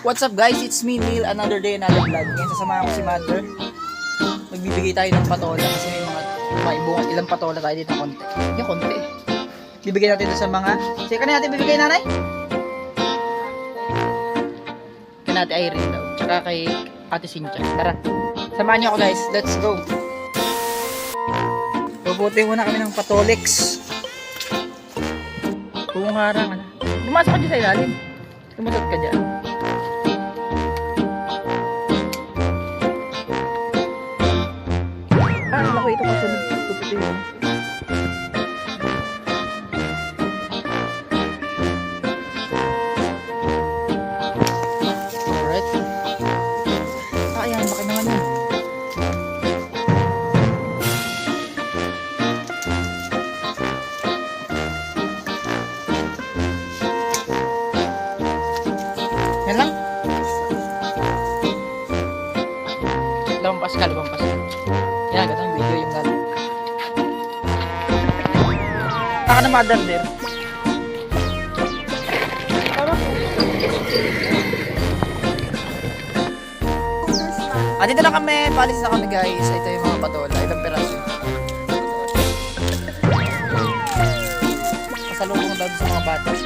What's up guys, it's me Neil, another day, another vlog. Ngayon sasamahan ko si Mother. Magbibigay tayo ng patola kasi may mga ilang patola tayo dito, konti. Yung konti. Bibigyan natin ito sa mga... Sige, kanina natin bibigay, nanay? Kaya natin Irene daw. Tsaka kay Ate Cynthia. Tara, samahan niyo ako guys, let's go. Puputi muna kami ng patolix. Pungarang, ano. Pumasok ka dyan sa ilalim. Tumusot ka dyan. Ako ito kasunod. Puputi mo. Alright. Ayan, baka naman yan. Yan lang. Lumampas ka. Yan, ganun video yung gano'n. Taka na Mother there. Dito na kami, paalis na kami guys. Ito yung mga patola, ilang peraso. Pasalubong daw sa mga bata.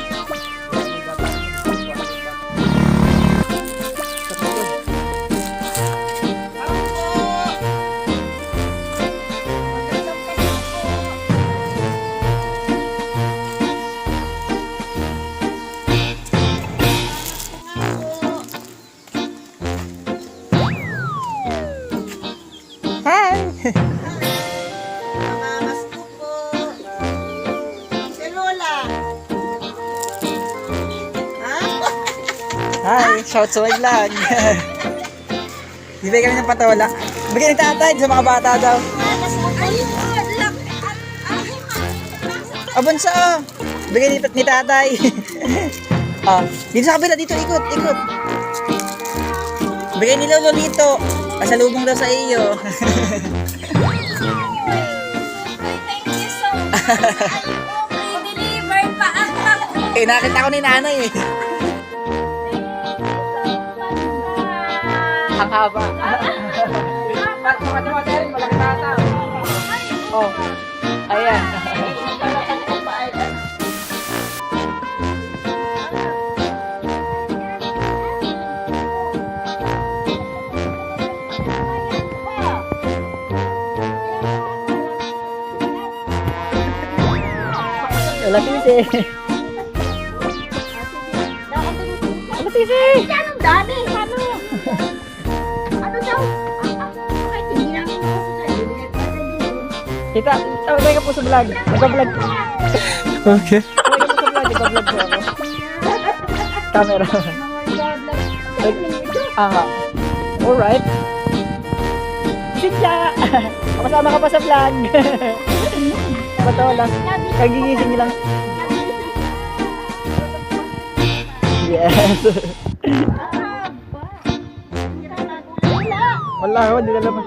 Hi! Mamamas ko po. Si Lola. Ha? Hi! Shout to my vlog! Bibigay kami ng patola. Bigyan ng tatay sa mga bata daw. Abunso! Bigyan ni tatay. Dito sa kabila, dito, ikot. Bigyan ni Lolo dito. Pasalubong daw sa iyo. Thank you so much. I-deliver pa ang pako. Nakita ko ni nanay eh. Ang haba. Malaki tata. Oh. Ayan. Latisi. Latisi. Anong dami? Ano? Ano daw? Kahit hindi namin Kita, tawag ka po sa vlog. Nag-vlog. Okay. Tawag ka po sa vlog. Nag-vlog po ako. Camera. Alright. Cynthia! Kasama ka pa sa vlog. Patola. Kagigising nilang. Yes. Wala ako, hindi na naman.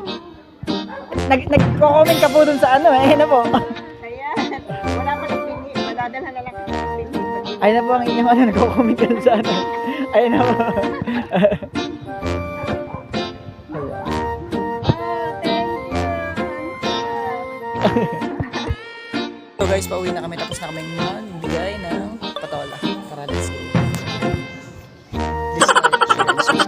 Nagko-comment ka po dun sa ano eh, na po. Kaya, wala pa ng pingi. Madadala na lang ng pingi. Ayun na po ang inyong ano, nagko-comment ka dun sa ano. Ayun na po. So guys, pauwi na kami, tapos na kami magbigay ng patola. Tara, let's go. This way,